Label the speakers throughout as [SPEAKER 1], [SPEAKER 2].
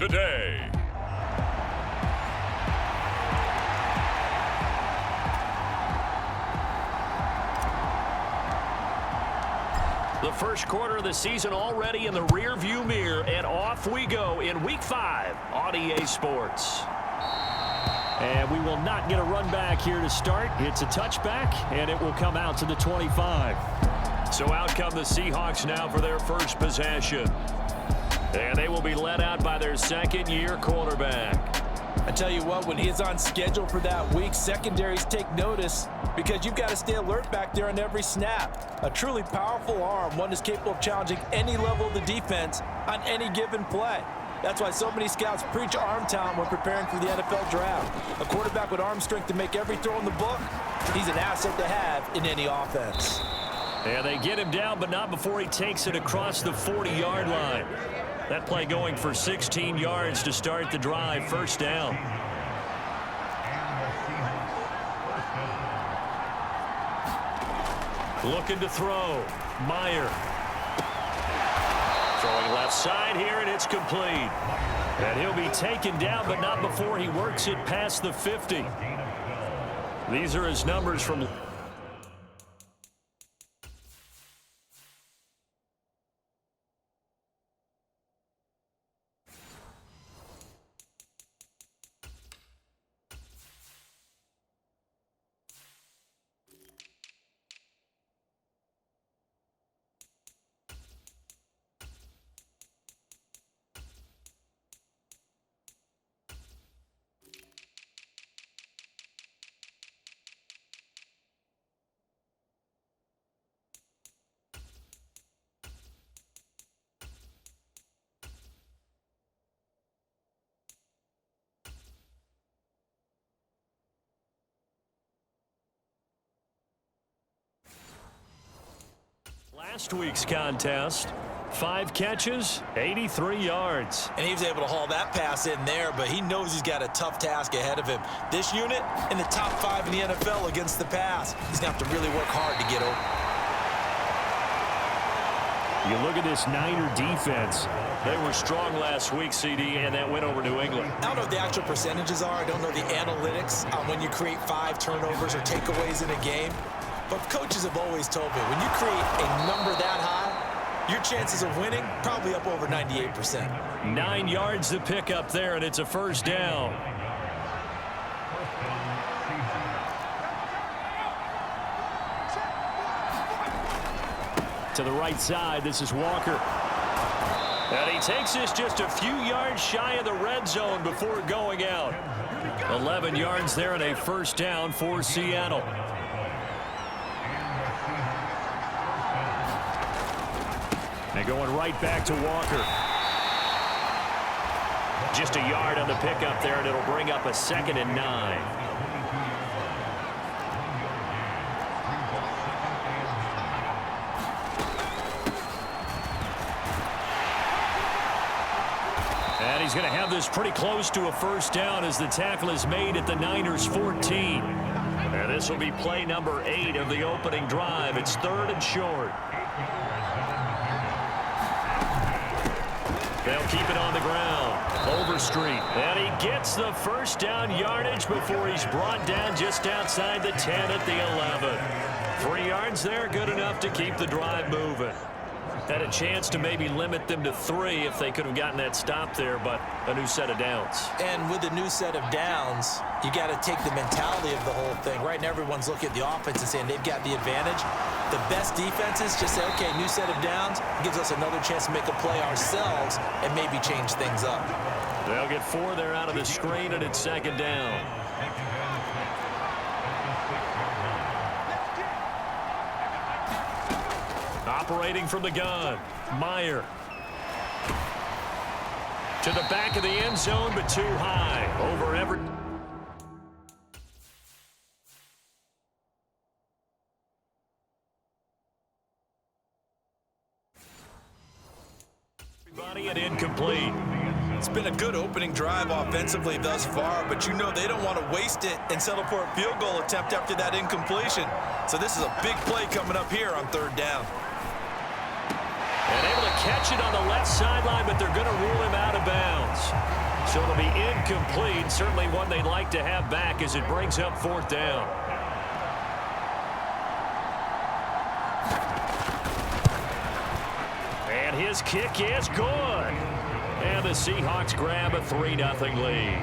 [SPEAKER 1] today.
[SPEAKER 2] The first quarter of the season already in the rearview mirror, and off we go in Week 5 on EA Sports.
[SPEAKER 3] And we will not get a run back here to start. It's a touchback, and it will come out to the 25.
[SPEAKER 2] So out come the Seahawks now for their first possession. And they will be led out by their second-year quarterback.
[SPEAKER 4] I tell you what, when he is on schedule for that week, secondaries take notice because you've got to stay alert back there on every snap. A truly powerful arm, one that's capable of challenging any level of the defense on any given play. That's why so many scouts preach arm talent when preparing for the NFL draft. A quarterback with arm strength to make every throw in the book, he's an asset to have in any offense.
[SPEAKER 3] And they get him down, but not before he takes it across the 40-yard line. That play going for 16 yards to start the drive, first down. Looking to throw. Meyer. Throwing left side here, and it's complete. And he'll be taken down, but not before he works it past the 50. These are his numbers from... Last week's contest, 5 catches, 83 yards.
[SPEAKER 4] And he was able to haul that pass in there, but he knows he's got a tough task ahead of him. This unit in the top 5 in the NFL against the pass. He's going to have to really work hard to get over.
[SPEAKER 3] You look at this Niner defense.
[SPEAKER 2] They were strong last week, CD, and that went over New England.
[SPEAKER 4] I don't know what the actual percentages are. I don't know the analytics on when you create 5 turnovers or takeaways in a game. But coaches have always told me, when you create a number that high, your chances of winning probably up over 98%.
[SPEAKER 3] 9 yards to pick up there, and it's a first down. To the right side, this is Walker. And he takes this just a few yards shy of the red zone before going out. 11 yards there and a first down for Seattle. And going right back to Walker. Just a yard on the pickup there, and it'll bring up a 2nd and 9. And he's going to have this pretty close to a first down as the tackle is made at the Niners' 14.
[SPEAKER 2] And this will be play number 8 of the opening drive. It's 3rd and short. They'll keep it on the ground. Overstreet. And he gets the first down yardage before he's brought down just outside the 10 at the 11. 3 yards there, good enough to keep the drive moving. Had a chance to maybe limit them to 3 if they could have gotten that stop there, but a new set of downs.
[SPEAKER 4] And with a new set of downs, you got to take the mentality of the whole thing. Right now, everyone's looking at the offense and saying they've got the advantage. The best defenses just say, okay, new set of downs gives us another chance to make a play ourselves and maybe change things up.
[SPEAKER 2] They'll get 4 there out of the screen, and it's 2nd down.
[SPEAKER 3] Operating from the gun, Meyer. To the back of the end zone, but too high. Over everybody. And incomplete.
[SPEAKER 4] It's been a good opening drive offensively thus far, but you know they don't want to waste it and settle for a field goal attempt after that incompletion. So this is a big play coming up here on 3rd down.
[SPEAKER 2] And able to catch it on the left sideline, but they're going to rule him out of bounds. So it'll be incomplete. Certainly one they'd like to have back as it brings up 4th down. And his kick is good. And the Seahawks grab a 3-0 lead.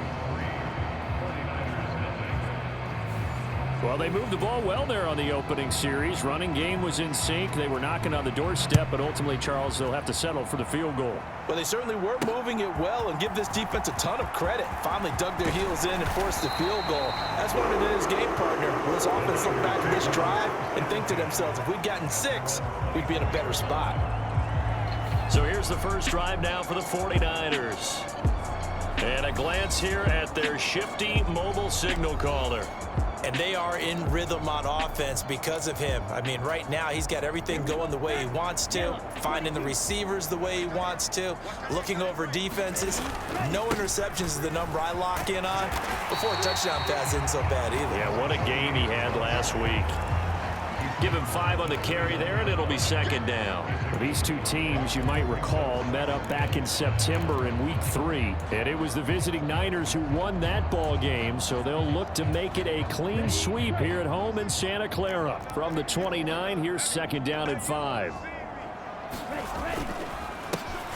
[SPEAKER 3] Well, they moved the ball well there on the opening series. Running game was in sync. They were knocking on the doorstep, but ultimately, Charles, they'll have to settle for the field goal.
[SPEAKER 4] Well, they certainly were moving it well, and give this defense a ton of credit. Finally dug their heels in and forced the field goal. That's what it is, game partner. Will this offense look back at this drive and think to themselves, if we'd gotten 6, we'd be in a better spot.
[SPEAKER 2] So here's the first drive now for the 49ers. And a glance here at their shifty mobile signal caller.
[SPEAKER 4] And they are in rhythm on offense because of him. I mean, right now, he's got everything going the way he wants to, finding the receivers the way he wants to, looking over defenses. No interceptions is the number I lock in on. Before a touchdown pass isn't so bad either.
[SPEAKER 2] Yeah, what a game he had last week. Give him 5 on the carry there, and it'll be 2nd down.
[SPEAKER 3] These two teams, you might recall, met up back in September in Week 3. And it was the visiting Niners who won that ball game, so they'll look to make it a clean sweep here at home in Santa Clara. From the 29, here's 2nd down and 5.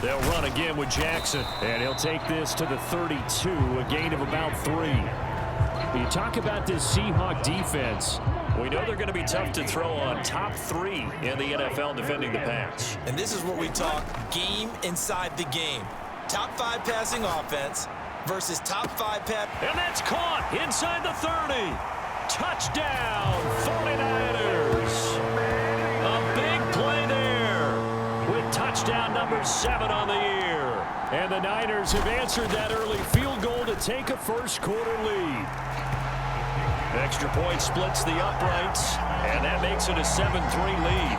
[SPEAKER 2] They'll run again with Jackson.
[SPEAKER 3] And he'll take this to the 32, a gain of about 3. You talk about this Seahawk defense.
[SPEAKER 2] We know they're going to be tough to throw on. Top 3 in the NFL defending the pass.
[SPEAKER 4] And this is what we talk game inside the game. Top 5 passing offense versus top 5 pass.
[SPEAKER 2] And that's caught inside the 30. Touchdown, 49ers. A big play there with touchdown number 7 on the year.
[SPEAKER 3] And the Niners have answered that early field goal to take a first-quarter lead.
[SPEAKER 2] Extra point splits the uprights, and that makes it a 7-3 lead.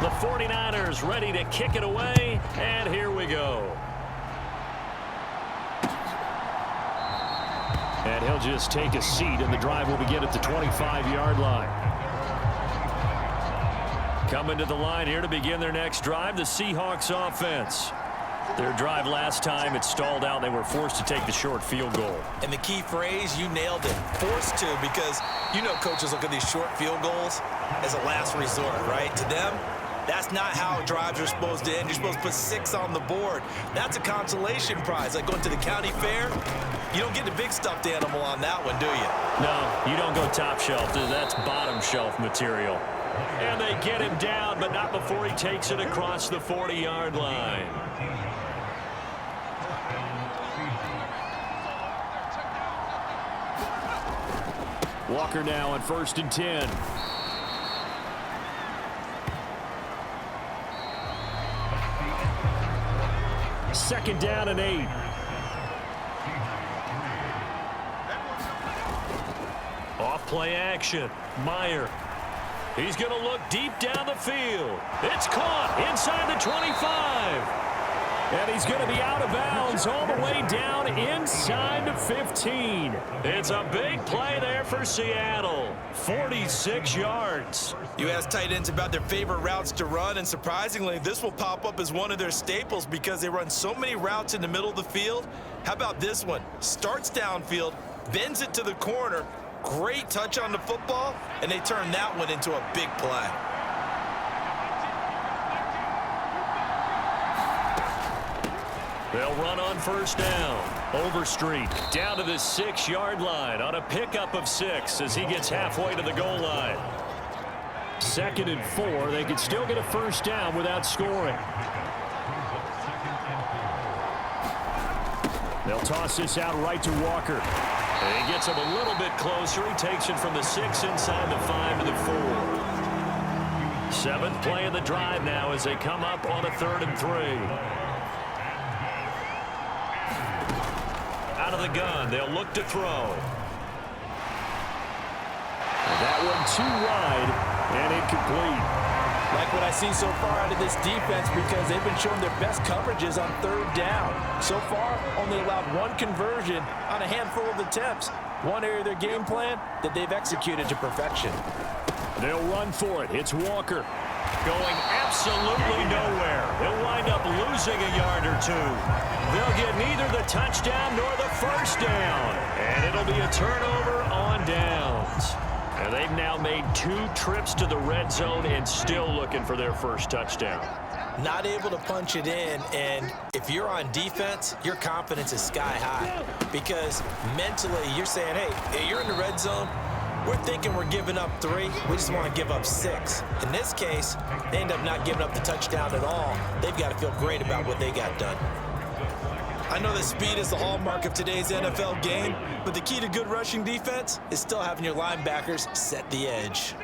[SPEAKER 2] The 49ers ready to kick it away, and here we go.
[SPEAKER 3] And he'll just take a seat, and the drive will begin at the 25-yard line.
[SPEAKER 2] Coming to the line here to begin their next drive, the Seahawks offense. Their drive last time, it stalled out. They were forced to take the short field goal.
[SPEAKER 4] And the key phrase, you nailed it. Forced to, because you know coaches look at these short field goals as a last resort, right? To them, that's not how drives are supposed to end. You're supposed to put 6 on the board. That's a consolation prize. Like going to the county fair, you don't get the big stuffed animal on that one, do you?
[SPEAKER 2] No, you don't go top shelf. That's bottom shelf material. And they get him down, but not before he takes it across the 40-yard line.
[SPEAKER 3] Walker now on 1st and 10. Second down and 8.
[SPEAKER 2] Off play action. Meyer. He's going to look deep down the field. It's caught inside the 25.
[SPEAKER 3] And he's going to be out of bounds all the way down inside the 15.
[SPEAKER 2] It's a big play there for Seattle. 46 yards.
[SPEAKER 4] You ask tight ends about their favorite routes to run, and surprisingly, this will pop up as one of their staples because they run so many routes in the middle of the field. How about this one? Starts downfield, bends it to the corner, great touch on the football, and they turn that one into a big play.
[SPEAKER 2] They'll run on 1st down. Overstreet down to the 6-yard line on a pickup of 6 as he gets halfway to the goal line.
[SPEAKER 3] 2nd and 4. They could still get a 1st down without scoring. They'll toss this out right to Walker.
[SPEAKER 2] And he gets him a little bit closer. He takes it from the 6 inside the 5 to the 4. 7th play of the drive now as they come up on a 3rd and 3. Out of the gun, they'll look to throw.
[SPEAKER 3] That one too wide and incomplete.
[SPEAKER 4] Like what I see so far out of this defense because they've been showing their best coverages on 3rd down. So far, only allowed 1 conversion on a handful of attempts. One area of their game plan that they've executed to perfection.
[SPEAKER 3] They'll run for it. It's Walker.
[SPEAKER 2] Going absolutely nowhere. He'll wind up losing a yard or two. They'll get neither the touchdown nor the first down. And it'll be a turnover on downs. And they've now made 2 trips to the red zone and still looking for their first touchdown.
[SPEAKER 4] Not able to punch it in, and if you're on defense, your confidence is sky high. Because mentally, you're saying, hey, you're in the red zone. We're thinking we're giving up 3. We just want to give up 6. In this case, they end up not giving up the touchdown at all. They've got to feel great about what they got done. I know that speed is the hallmark of today's NFL game, but the key to good rushing defense is still having your linebackers set the edge.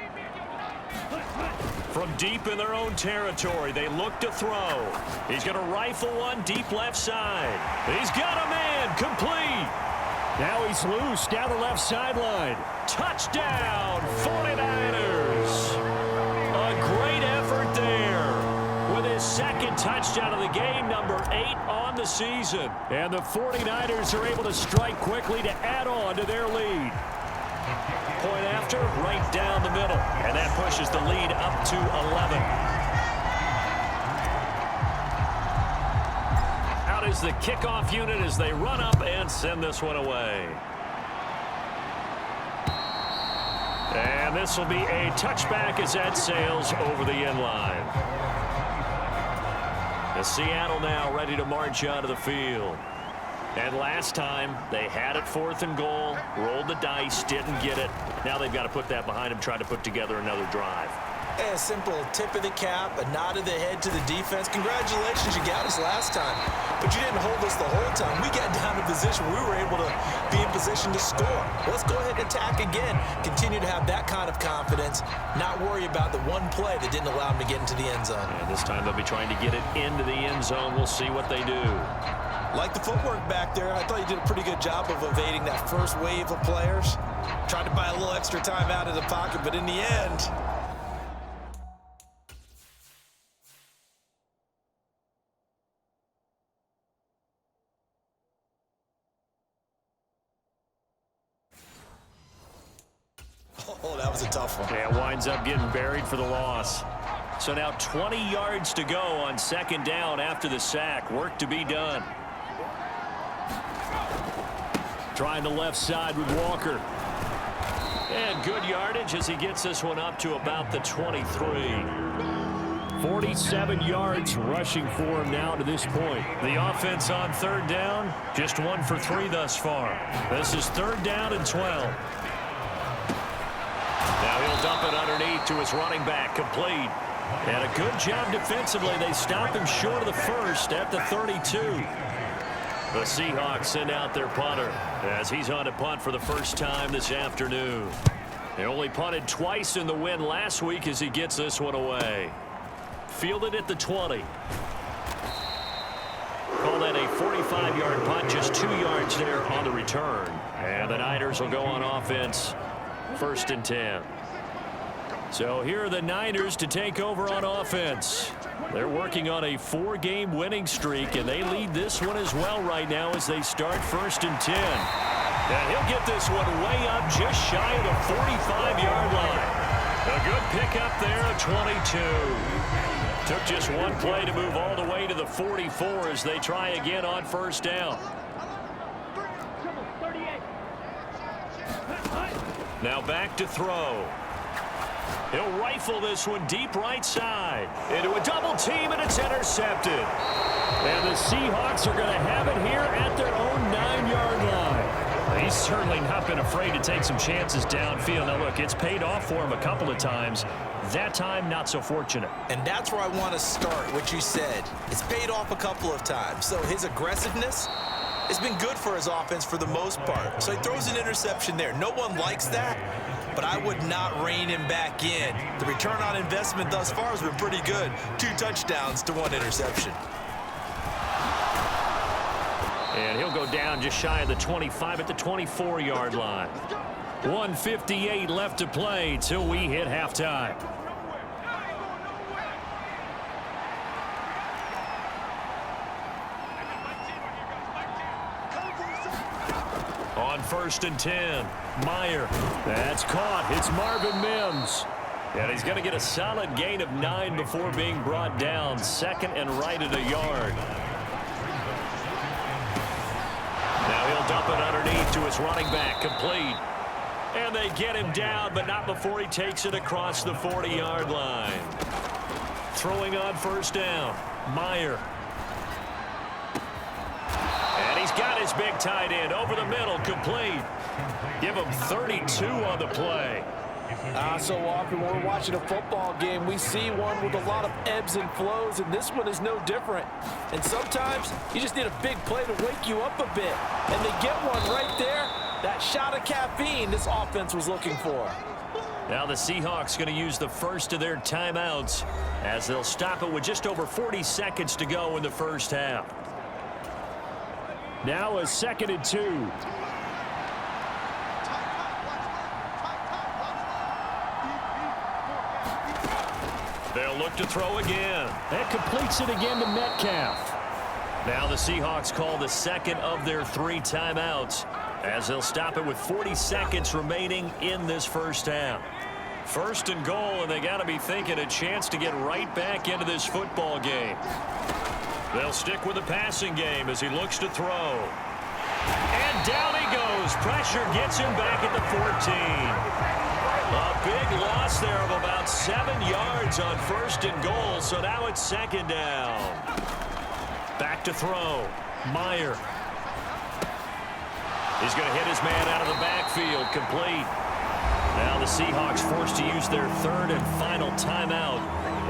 [SPEAKER 2] From deep in their own territory, they look to throw. He's going to rifle one deep left side. He's got a man, complete.
[SPEAKER 3] Now he's loose down the left sideline.
[SPEAKER 2] Touchdown, 49ers. A great effort there with his second touchdown of the game, number 8 on the season.
[SPEAKER 3] And the 49ers are able to strike quickly to add on to their lead.
[SPEAKER 2] Point after, right down the middle. And that pushes the lead up to 11. Out is the kickoff unit as they run up and send this one away. And this will be a touchback as that sails over the end line. And Seattle now ready to march out of the field. And last time, they had it 4th and goal, rolled the dice, didn't get it. Now they've got to put that behind them, try to put together another drive.
[SPEAKER 4] A simple tip of the cap, a nod of the head to the defense. Congratulations, you got us last time. But you didn't hold us the whole time. We got down in position. We were able to be in position to score. Let's go ahead and attack again. Continue to have that kind of confidence. Not worry about the one play that didn't allow them to get into the end zone.
[SPEAKER 2] And this time they'll be trying to get it into the end zone. We'll see what they do.
[SPEAKER 4] Like the footwork back there, I thought you did a pretty good job of evading that first wave of players. Tried to buy a little extra time out of the pocket, but in the end... Oh, that was a tough one.
[SPEAKER 2] Yeah, winds up getting buried for the loss. So now 20 yards to go on 2nd down after the sack. Work to be done.
[SPEAKER 3] Trying the left side with Walker.
[SPEAKER 2] And good yardage as he gets this one up to about the 23.
[SPEAKER 3] 47 yards rushing for him now to this point.
[SPEAKER 2] The offense on 3rd down, just 1 for 3 thus far. This is 3rd down and 12. Now he'll dump it underneath to his running back, complete. And a good job defensively. They stop him short of the first at the 32. The Seahawks send out their punter as he's on to punt for the first time this afternoon. They only punted twice in the win last week as he gets this one away. Fielded at the 20. Call that a 45-yard punt, just 2 yards there on the return. And the Niners will go on offense, 1st and 10. So here are the Niners to take over on offense. They're working on a 4-game winning streak, and they lead this one as well right now as they start 1st and 10. And he'll get this one way up just shy of the 45-yard line. A good pickup there, a 22. Took just one play to move all the way to the 44 as they try again on 1st down. Now back to throw. He'll rifle this one deep right side. Into a double team, and it's intercepted.
[SPEAKER 3] And the Seahawks are going to have it here at their own 9-yard line.
[SPEAKER 2] He's certainly not been afraid to take some chances downfield. Now, look, it's paid off for him a couple of times. That time, not so fortunate.
[SPEAKER 4] And that's where I want to start, what you said. It's paid off a couple of times. So his aggressiveness has been good for his offense for the most part. So he throws an interception there. No one likes that, but I would not rein him back in. The return on investment thus far has been pretty good. 2 touchdowns to 1 interception.
[SPEAKER 2] And he'll go down just shy of the 25 at the 24-yard line. 1:58 left to play till we hit halftime. On 1st and 10, Meyer.
[SPEAKER 3] That's caught. It's Marvin Mims.
[SPEAKER 2] And he's going to get a solid gain of 9 before being brought down. Second and right at a yard. Now he'll dump it underneath to his running back. Complete. And they get him down, but not before he takes it across the 40-yard line. Throwing on first down. Meyer. And he's got his big tight end over the middle. Complete. Give him 32 on the play.
[SPEAKER 4] So often when we're watching a football game, we see one with a lot of ebbs and flows, and this one is no different. And sometimes you just need a big play to wake you up a bit. And they get one right there. That shot of caffeine this offense was looking for.
[SPEAKER 2] Now the Seahawks going to use the first of their timeouts as they'll stop it with just over 40 seconds to go in the first half.
[SPEAKER 3] Now a 2nd and 2.
[SPEAKER 2] They'll look to throw again.
[SPEAKER 3] That completes it again to Metcalf.
[SPEAKER 2] Now the Seahawks call the second of their 3 timeouts as they'll stop it with 40 seconds remaining in this first half. First and goal, and they got to be thinking a chance to get right back into this football game. They'll stick with the passing game as he looks to throw. And down he goes. Pressure gets him back at the 14. A big loss there of about 7 yards on first and goal, so now it's second down. Back to throw. Meyer. He's going to hit his man out of the backfield. Complete. Now the Seahawks forced to use their 3rd and final timeout.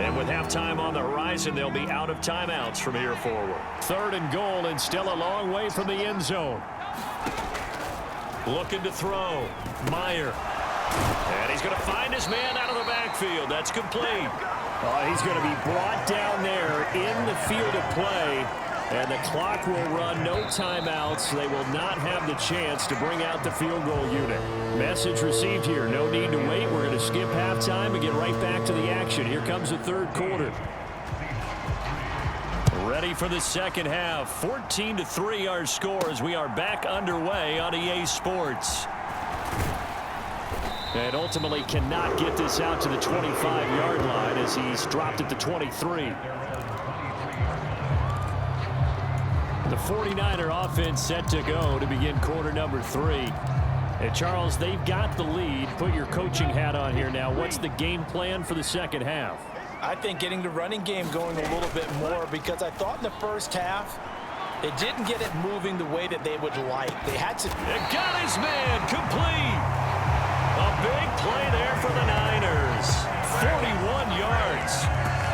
[SPEAKER 2] And with halftime on the horizon, they'll be out of timeouts from here forward.
[SPEAKER 3] 3rd and goal and still a long way from the end zone.
[SPEAKER 2] Looking to throw. Meyer. And he's going to find his man out of the backfield. That's complete.
[SPEAKER 3] He's going to be brought down there in the field of play. And the clock will run, no timeouts. They will not have the chance to bring out the field goal unit. Message received here. No need to wait. We're going to skip halftime and get right back to the action. Here comes the 3rd quarter.
[SPEAKER 2] Ready for the second half. 14-3 our score as we are back underway on EA Sports.
[SPEAKER 3] And ultimately cannot get this out to the 25-yard line as he's dropped at the 23. The 49er offense set to go to begin quarter number 3. And Charles, they've got the lead. Put your coaching hat on here now. What's the game plan for the second half?
[SPEAKER 4] I think getting the running game going a little bit more, because I thought in the first half they didn't get it moving the way that they would like. They had to.
[SPEAKER 2] It got his man complete. A big play there for the Niners. 41 yards.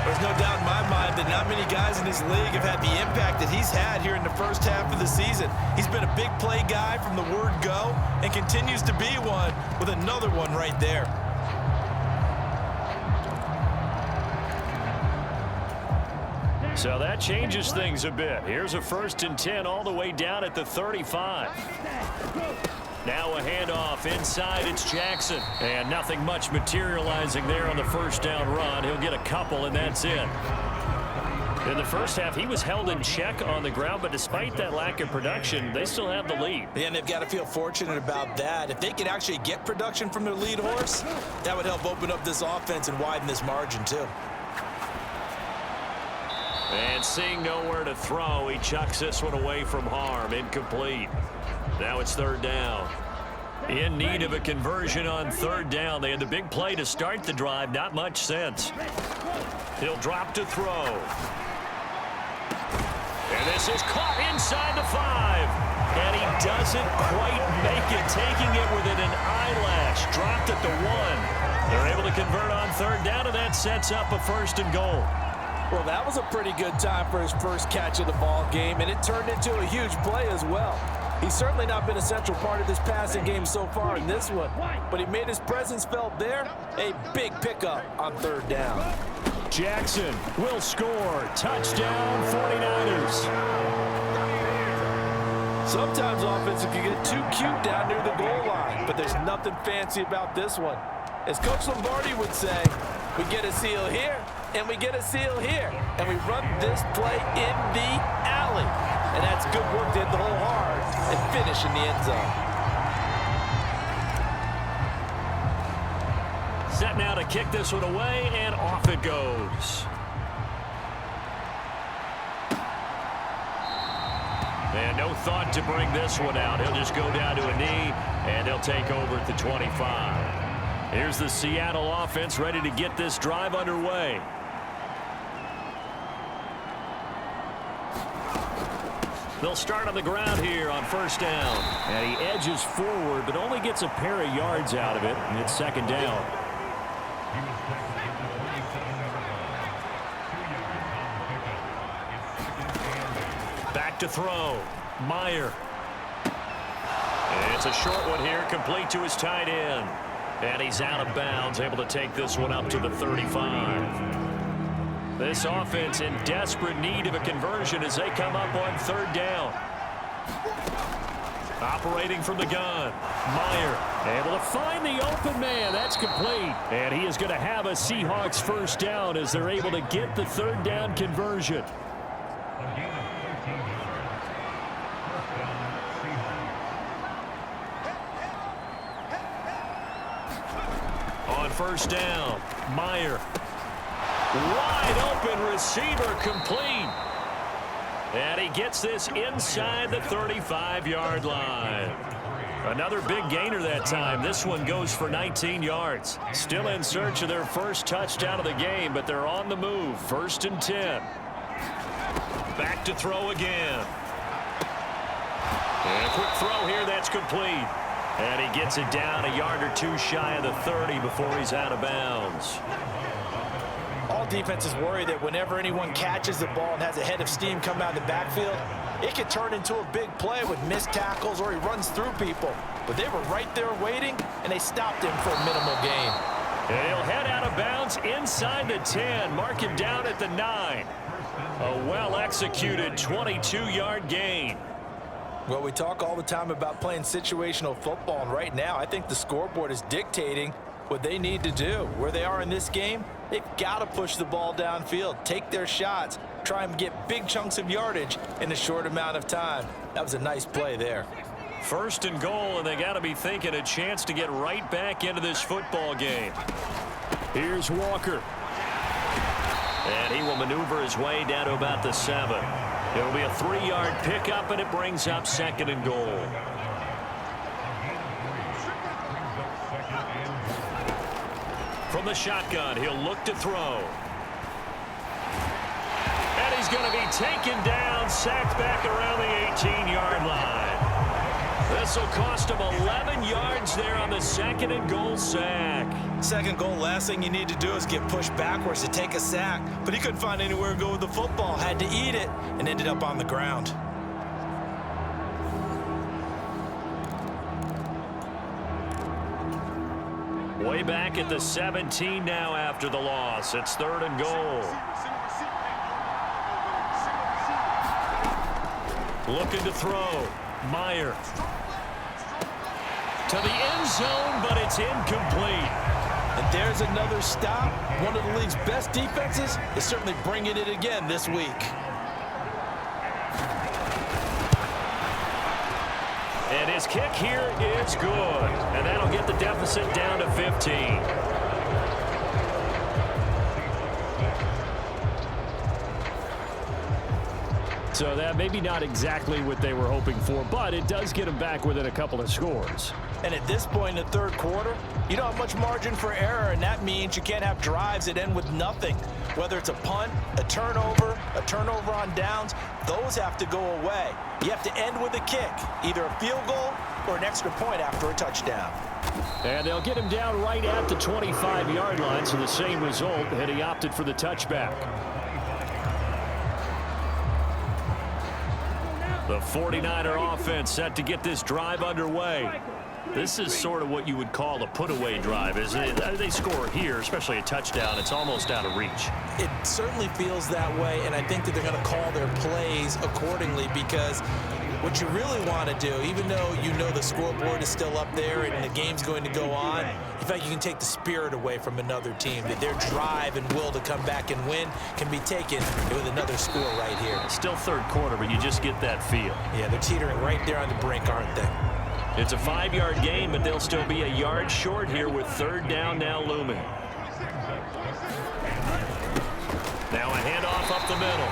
[SPEAKER 4] There's no doubt in my mind that not many guys in this league have had the impact that he's had here in the first half of the season. He's been a big play guy from the word go and continues to be one with another one right there.
[SPEAKER 2] So that changes things a bit. Here's a 1st and 10 all the way down at the 35. Now a handoff inside. It's Jackson. And nothing much materializing there on the first down run. He'll get a couple, and that's it. In the first half, he was held in check on the ground, but despite that lack of production, they still have the lead.
[SPEAKER 4] And they've got to feel fortunate about that. If they could actually get production from their lead horse, that would help open up this offense and widen this margin too.
[SPEAKER 2] And seeing nowhere to throw, he chucks this one away from harm. Incomplete. Now it's 3rd down. In need of a conversion on 3rd down. They had the big play to start the drive. Not much sense. He'll drop to throw. And this is caught inside the 5. And he doesn't quite make it. Taking it within an eyelash. Dropped at the 1. They're able to convert on 3rd down, and that sets up a 1st and goal.
[SPEAKER 4] Well, that was a pretty good time for his first catch of the ball game, and it turned into a huge play as well. He's certainly not been a central part of this passing game so far in this one, but he made his presence felt there. A big pickup on 3rd down.
[SPEAKER 3] Jackson will score. Touchdown, 49ers.
[SPEAKER 4] Sometimes offenses can get too cute down near the goal line, but there's nothing fancy about this one. As Coach Lombardi would say, we get a seal here, and we get a seal here, and we run this play in the alley. And that's good work to hit the hole hard and finish in the end zone.
[SPEAKER 2] set now to kick this one away, and off it goes. And no thought to bring this one out. He'll just go down to a knee, and he'll take over at the 25. Here's the Seattle offense ready to get this drive underway. They'll start on the ground here on first down.
[SPEAKER 3] And he edges forward, but only gets a pair of yards out of it, and it's second down.
[SPEAKER 2] Back to throw. Meyer. And it's a short one here, complete to his tight end. And he's out of bounds, able to take this one up to the 35. This offense in desperate need of a conversion as they come up on third down. Operating from the gun. Meyer
[SPEAKER 3] able to find the open man. That's complete. And he is going to have a Seahawks first down as they're able to get the third down conversion.
[SPEAKER 2] On first down, Meyer. Wide open receiver complete. And he gets this inside the 35-yard line. Another big gainer that time. This one goes for 19 yards. Still in search of their first touchdown of the game, but they're on the move. First and 10. Back to throw again. And a quick throw here, that's complete. And he gets it down a yard or two shy of the 30 before he's out of bounds.
[SPEAKER 4] All defenses worry that whenever anyone catches the ball and has a head of steam come out of the backfield, it could turn into a big play with missed tackles or he runs through people. But they were right there waiting, and they stopped him for a minimal gain.
[SPEAKER 2] And he'll head out of bounds inside the 10, mark him down at the 9. A well-executed 22-yard gain.
[SPEAKER 4] Well, we talk all the time about playing situational football, and right now I think the scoreboard is dictating what they need to do. Where they are in this game, they've got to push the ball downfield, take their shots, try and get big chunks of yardage in a short amount of time. That was a nice play there.
[SPEAKER 2] First and goal, and they got to be thinking a chance to get right back into this football game.
[SPEAKER 3] Here's Walker.
[SPEAKER 2] And he will maneuver his way down to about the 7. It'll be a 3-yard pickup, and it brings up second and goal. From the shotgun, he'll look to throw. And he's going to be taken down, sacked back around the 18-yard line. This will cost him 11 yards there on the second and goal sack.
[SPEAKER 4] Second goal, last thing you need to do is get pushed backwards to take a sack. But he couldn't find anywhere to go with the football, had to eat it, and ended up on the ground.
[SPEAKER 2] Way back at the 17 now after the loss. It's third and goal. Looking to throw. Meyer. To the end zone, but it's incomplete.
[SPEAKER 4] And there's another stop. One of the league's best defenses is certainly bringing it again this week.
[SPEAKER 2] And his kick here is good. And that'll get the deficit down to 15.
[SPEAKER 3] So that maybe not exactly what they were hoping for, but it does get them back within a couple of scores.
[SPEAKER 4] And at this point in the third quarter, you don't have much margin for error, and that means you can't have drives that end with nothing. Whether it's a punt, a turnover on downs, those have to go away. You have to end with a kick, either a field goal or an extra point after a touchdown.
[SPEAKER 3] And they'll get him down right at the 25-yard line, so the same result, and he opted for the touchback.
[SPEAKER 2] The 49er offense set to get this drive underway. This is sort of what you would call a put-away drive, isn't it? They score here, especially a touchdown. It's almost out of reach.
[SPEAKER 4] It certainly feels that way, and I think that they're going to call their plays accordingly, because what you really want to do, even though you know the scoreboard is still up there and the game's going to go on, in fact, you can take the spirit away from another team, that their drive and will to come back and win can be taken with another score right here.
[SPEAKER 2] Still third quarter, but you just get that feel.
[SPEAKER 4] Yeah, they're teetering right there on the brink, aren't they?
[SPEAKER 2] It's a 5-yard gain, but they'll still be a yard short here with third down now looming. Now a handoff up the middle.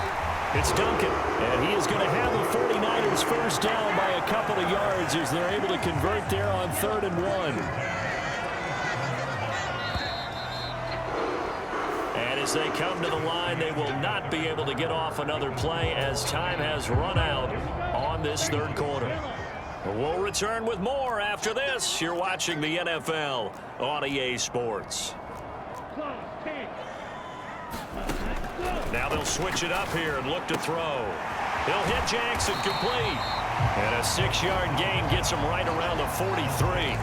[SPEAKER 2] It's Duncan, and he is going to have the 49ers first down by a couple of yards as they're able to convert there on 3rd and 1. And as they come to the line, they will not be able to get off another play as time has run out on this 3rd quarter. We'll return with more after this. You're watching the NFL on EA Sports. Now they'll switch it up here and look to throw. He'll hit Jackson complete. And a 6-yard gain gets him right around the 43.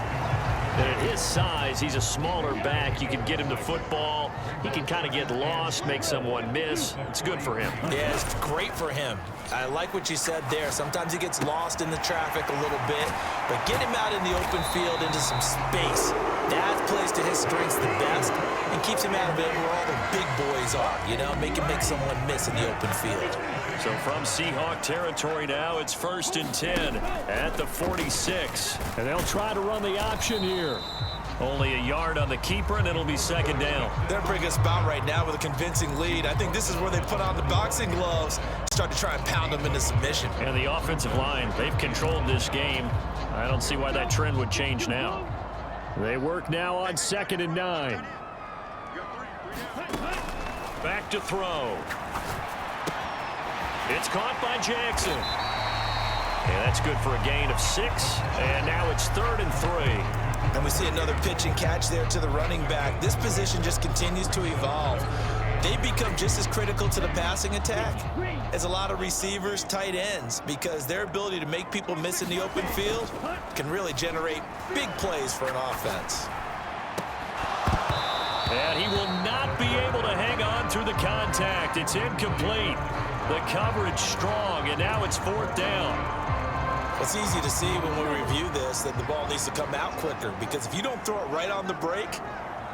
[SPEAKER 2] And at his size, he's a smaller back. You can get him to football. He can kind of get lost, make someone miss. It's good for him.
[SPEAKER 4] Yeah, it's great for him. I like what you said there. Sometimes he gets lost in the traffic a little bit, but get him out in the open field into some space. That plays to his strengths the best and keeps him out of it where all the big boys are, you know, make someone miss in the open field.
[SPEAKER 2] So from Seahawk territory now, it's 1st and 10 at the 46.
[SPEAKER 3] And they'll try to run the option here.
[SPEAKER 2] Only a yard on the keeper, and it'll be 2nd down.
[SPEAKER 4] They're bringing us about right now with a convincing lead. I think this is where they put on the boxing gloves, start to try and pound them into submission.
[SPEAKER 2] And the offensive line, they've controlled this game. I don't see why that trend would change now.
[SPEAKER 3] They work now on 2nd and 9.
[SPEAKER 2] Back to throw. It's caught by Jackson. And that's good for a gain of 6. And now it's 3rd and 3.
[SPEAKER 4] And we see another pitch and catch there to the running back. This position just continues to evolve. They become just as critical to the passing attack as a lot of receivers, tight ends, because their ability to make people miss in the open field can really generate big plays for an offense.
[SPEAKER 2] And he will not be able to hang on through the contact. It's incomplete. The coverage strong, and now it's 4th down.
[SPEAKER 4] It's easy to see when we review this that the ball needs to come out quicker, because if you don't throw it right on the break,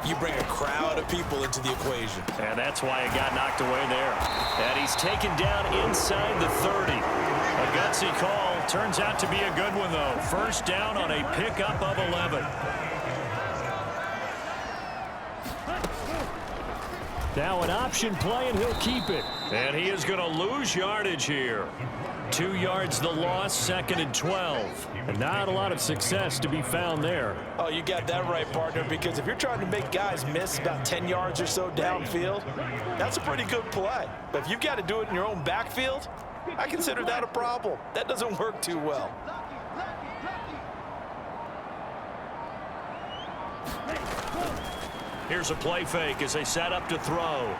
[SPEAKER 4] you bring a crowd of people into the equation.
[SPEAKER 2] And that's why it got knocked away there. And he's taken down inside the 30. A gutsy call. Turns out to be a good one, though. 1st down on a pickup of 11.
[SPEAKER 3] Now an option play, and he'll keep it.
[SPEAKER 2] And he is going to lose yardage here. 2 yards the loss, 2nd and 12.
[SPEAKER 3] And not a lot of success to be found there.
[SPEAKER 4] Oh, you got that right, partner, because if you're trying to make guys miss about 10 yards or so downfield, that's a pretty good play. But if you've got to do it in your own backfield, I consider that a problem. That doesn't work too well.
[SPEAKER 2] Here's a play fake as they set up to throw.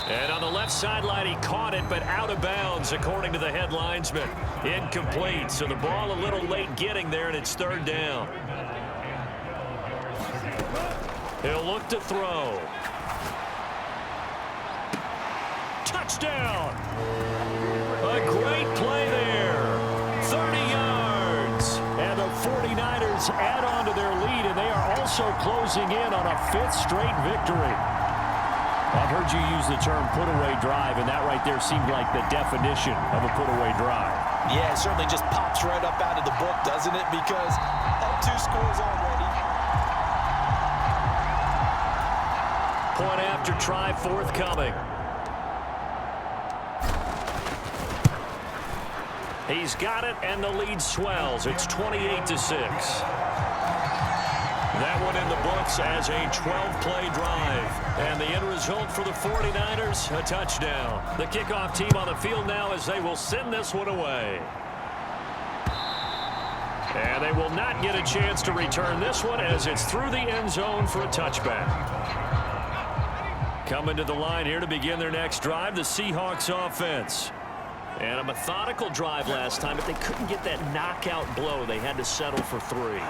[SPEAKER 2] And on the left sideline, he caught it, but out of bounds, according to the head linesman. Incomplete, so the ball a little late getting there, and it's 3rd down. He'll look to throw. Touchdown! A great play there. 30 yards.
[SPEAKER 3] And the 49ers add on to their lead, and they are also closing in on a 5th straight victory. I've heard you use the term put-away drive, and that right there seemed like the definition of a put-away drive.
[SPEAKER 4] Yeah, it certainly just pops right up out of the book, doesn't it? Because up 2 scores already.
[SPEAKER 2] Point after try forthcoming. He's got it, and the lead swells. It's 28-6. That one in the books as a 12-play drive. And the end result for the 49ers, a touchdown. The kickoff team on the field now as they will send this one away. And they will not get a chance to return this one as it's through the end zone for a touchback. Coming to the line here to begin their next drive, the Seahawks offense. And a methodical drive last time, but they couldn't get that knockout blow. They had to settle for 3.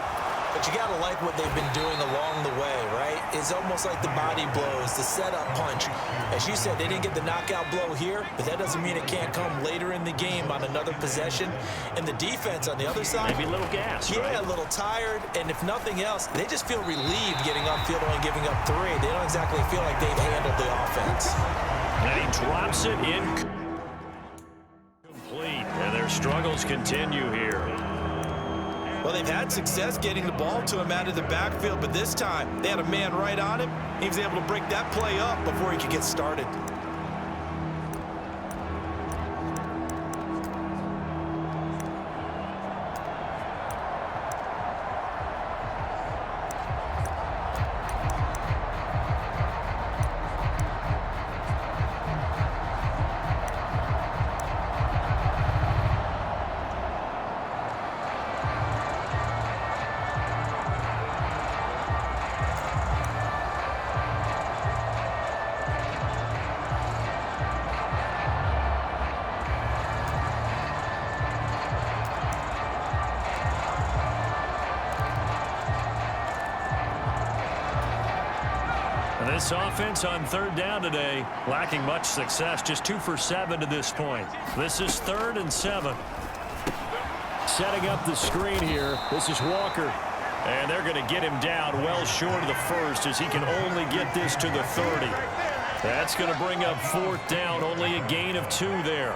[SPEAKER 4] But you got to like what they've been doing along the way, right? It's almost like the body blows, the setup punch. As you said, they didn't get the knockout blow here, but that doesn't mean it can't come later in the game on another possession. And the defense on the other side,
[SPEAKER 2] maybe a little gas,
[SPEAKER 4] yeah,
[SPEAKER 2] right?
[SPEAKER 4] A little tired. And if nothing else, they just feel relieved getting upfield only giving up 3. They don't exactly feel like they've handled the offense.
[SPEAKER 2] And he drops it in complete. And their struggles continue here.
[SPEAKER 4] Well, they've had success getting the ball to him out of the backfield, but this time they had a man right on him. He was able to break that play up before he could get started.
[SPEAKER 3] This offense on third down today, lacking much success, just 2 for 7 to this point. This is 3rd and 7. Setting up the screen here, this is Walker. And they're going to get him down well short of the first as he can only get this to the 30. That's going to bring up 4th down, only a gain of 2 there.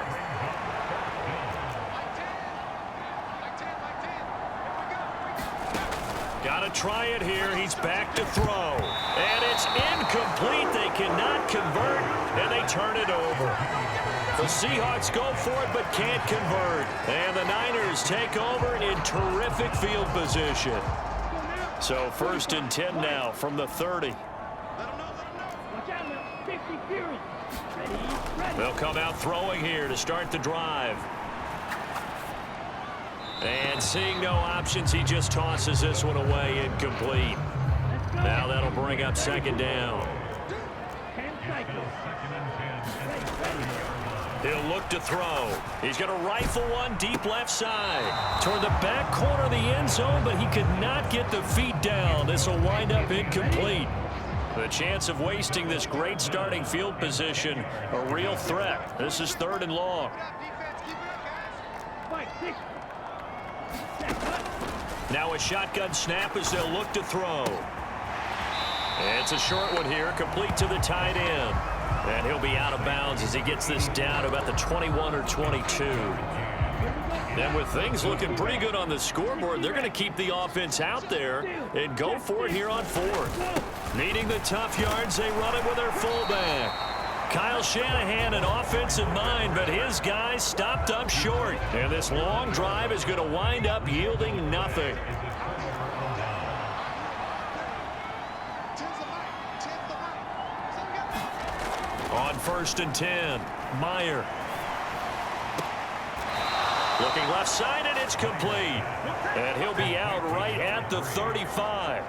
[SPEAKER 3] Got to try it here. He's back to throw. And it's incomplete. They cannot convert, and they turn it over. The Seahawks go for it but can't convert. And the Niners take over in terrific field position. So 1st and 10 now from the 30. They'll come out throwing here to start the drive. And seeing no options, he just tosses this one away, incomplete. Now that'll bring up 2nd down. He'll look to throw. He's going to rifle one deep left side. Toward the back corner of the end zone, but he could not get the feet down. This will wind up incomplete. The chance of wasting this great starting field position, a real threat. This is 3rd and long. Now a shotgun snap as they'll look to throw. It's a short one here, complete to the tight end. And he'll be out of bounds as he gets this down about the 21 or 22. And with things looking pretty good on the scoreboard, they're going to keep the offense out there and go for it here on 4th. Needing the tough yards, they run it with their fullback. Kyle Shanahan, an offensive mind, but his guys stopped up short. And this long drive is going to wind up yielding nothing. On 1st and 10, Meyer. Looking left side, and it's complete. And he'll be out right at the 35.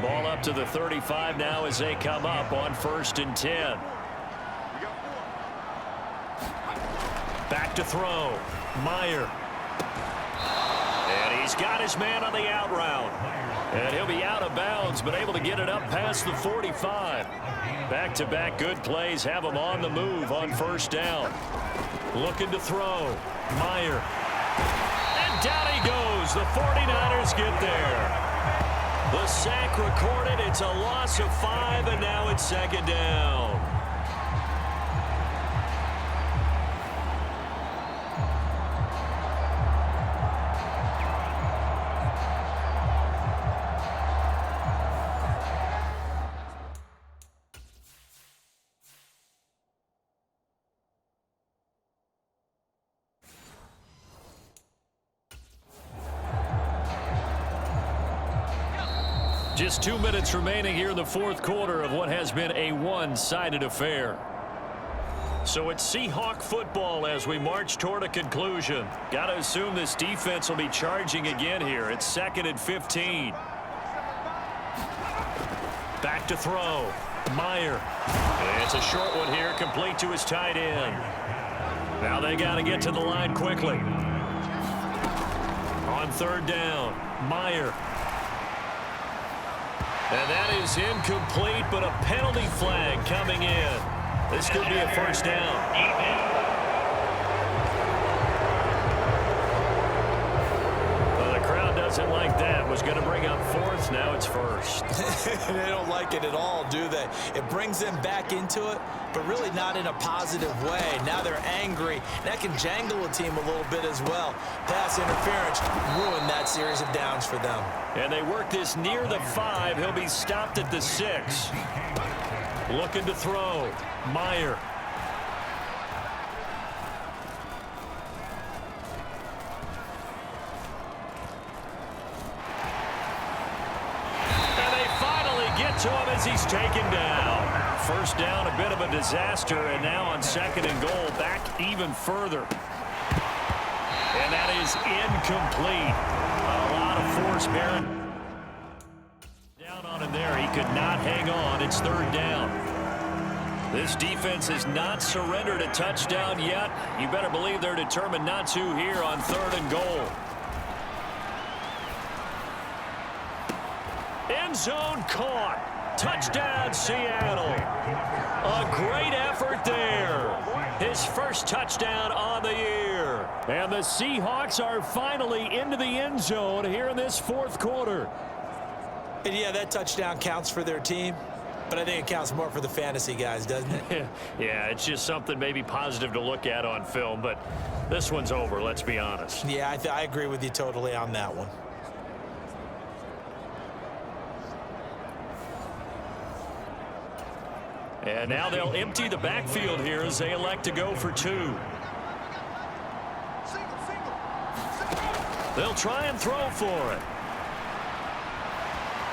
[SPEAKER 3] Ball up to the 35 now as they come up on 1st and 10. Back to throw. Meyer. And he's got his man on the out route. And he'll be out of bounds, but able to get it up past the 45. Back-to-back good plays have him on the move on 1st down. Looking to throw. Meyer. And down he goes. The 49ers get there. The sack recorded. It's a loss of 5, and now it's 2nd down. Just 2 minutes remaining here in the 4th quarter of what has been a one-sided affair. So it's Seahawk football as we march toward a conclusion. Got to assume this defense will be charging again here. It's 2nd and 15. Back to throw. Meyer. It's a short one here, complete to his tight end. Now they got to get to the line quickly. On 3rd down, Meyer. And that is incomplete, but a penalty flag coming in. This could be a 1st down. Well, the crowd doesn't
[SPEAKER 2] doesn't like that. Was going to bring up fourth. Now it's first.
[SPEAKER 4] They don't like it at all, do they? It brings them back into it, but really not in a positive way. Now they're angry. That can jangle a team a little bit as well. Pass interference ruined that series of downs for them.
[SPEAKER 2] And they work this near the 5. He'll be stopped at the 6. Looking to throw. Meyer. To him as he's taken down. First down, a bit of a disaster, and now on 2nd and goal, back even further. And that is incomplete. A lot of force bearing down on him there. He could not hang on. It's 3rd down. This defense has not surrendered a touchdown yet. You better believe they're determined not to here on 3rd and goal. End zone caught. Touchdown, Seattle. A great effort there. His first touchdown on the year.
[SPEAKER 3] And the Seahawks are finally into the end zone here in this 4th quarter.
[SPEAKER 4] And yeah, that touchdown counts for their team, but I think it counts more for the fantasy guys, doesn't it?
[SPEAKER 2] Yeah, it's just something maybe positive to look at on film, but this one's over, let's be honest.
[SPEAKER 4] Yeah, I agree with you totally on that one.
[SPEAKER 2] And now they'll empty the backfield here as they elect to go for 2. They'll try and throw for it.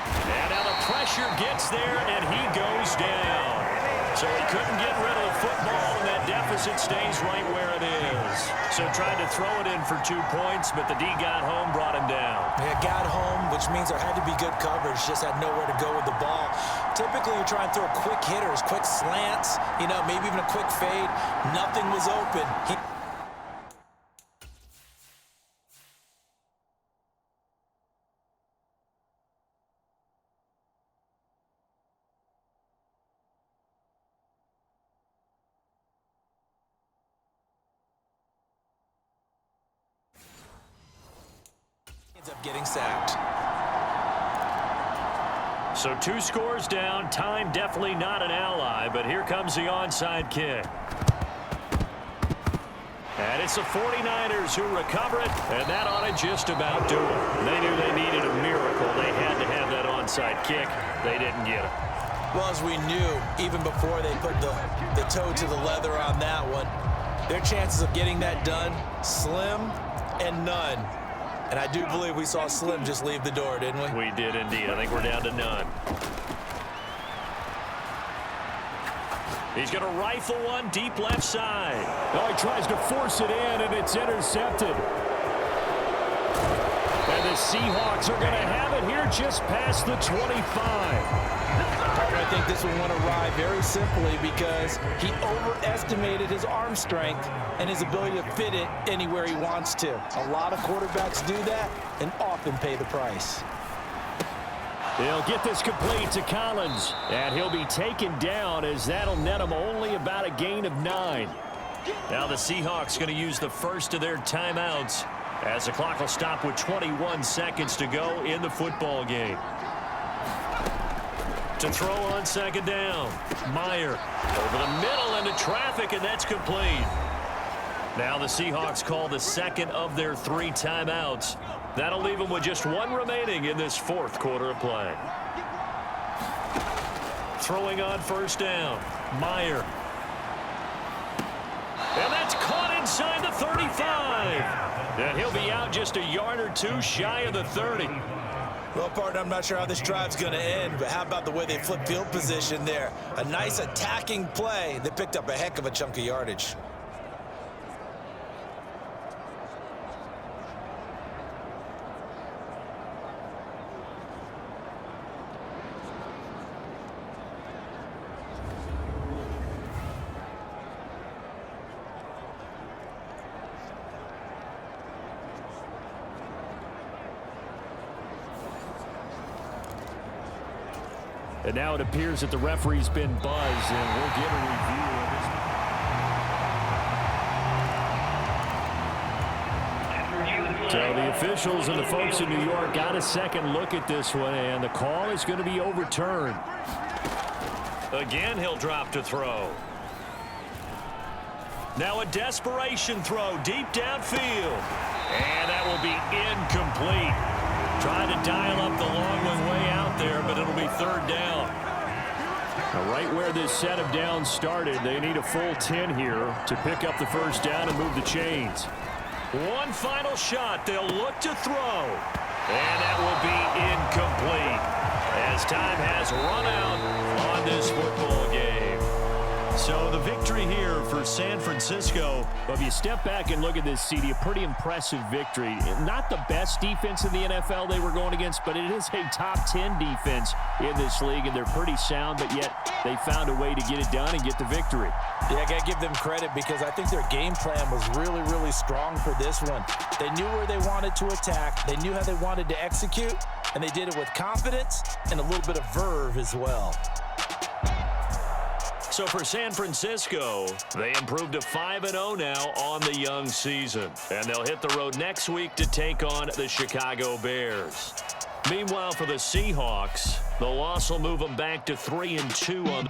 [SPEAKER 2] And now the pressure gets there, and he goes down. So he couldn't get rid of the football, and that deficit stays right where it is. So tried to throw it in for 2 points, but the D got home, brought him down.
[SPEAKER 4] Yeah, got home, which means there had to be good coverage. Just had nowhere to go with the ball. Typically, you try and throw quick hitters, quick slants, maybe even a quick fade. Nothing was open. Ends up getting sacked.
[SPEAKER 2] So 2 scores down. Time definitely not an ally, but here comes the onside kick. And it's the 49ers who recover it, and that ought to just about do it. They knew they needed a miracle. They had to have that onside kick. They didn't get it.
[SPEAKER 4] Well, as we knew, even before they put the toe to the leather on that one, their chances of getting that done, slim and none. And I do believe we saw Slim just leave the door, didn't we?
[SPEAKER 2] We did indeed. I think we're down to none. He's going to rifle one deep left side.
[SPEAKER 3] Oh, he tries to force it in, and it's intercepted. And the Seahawks are going to have it here just past the 25.
[SPEAKER 4] I think this one went awry very simply because he overestimated his arm strength and his ability to fit it anywhere he wants to. A lot of quarterbacks do that and often pay the price.
[SPEAKER 3] They'll get this complete to Collins, and he'll be taken down as that'll net him only about a gain of 9.
[SPEAKER 2] Now the Seahawks going to use the first of their timeouts as the clock will stop with 21 seconds to go in the football game. To throw on 2nd down. Meyer over the middle into traffic, and that's complete. Now the Seahawks call the 2nd of their 3 timeouts. That'll leave them with just 1 remaining in this 4th quarter of play. Throwing on 1st down. Meyer. And that's caught inside the 35. And he'll be out just a yard or 2 shy of the 30.
[SPEAKER 4] Well, partner, I'm not sure how this drive's going to end, but how about the way they flip field position there? A nice attacking play that picked up a heck of a chunk of yardage.
[SPEAKER 3] And now it appears that the referee's been buzzed, and we'll get a review of this. So the Officials and the folks in New York got a second look at this one, and the call is going to be overturned.
[SPEAKER 2] Again, he'll drop to throw. Now a desperation throw deep downfield. And that will be incomplete. Trying to dial up the long one way out there, but it'll be third down.
[SPEAKER 3] Now, right where this set of downs started, they need a full 10 here to pick up the first down and move the chains.
[SPEAKER 2] One final shot. They'll look to throw. And that will be incomplete as time has run out on this football game. So the victory here for San Francisco.
[SPEAKER 3] But if you step back and look at this, CD, a pretty impressive victory. Not the best defense in the NFL they were going against, but it is a top 10 defense in this league, and they're pretty sound, but yet they found a way to get it done and get the victory.
[SPEAKER 4] Yeah, I got to give them credit because I think their game plan was really, really strong for this one. They knew where they wanted to attack. They knew how they wanted to execute, and they did it with confidence and a little bit of verve as well.
[SPEAKER 2] So for San Francisco, they improved to 5-0 now on the young season. And they'll hit the road next week to take on the Chicago Bears. Meanwhile, for the Seahawks, the loss will move them back to 3-2 on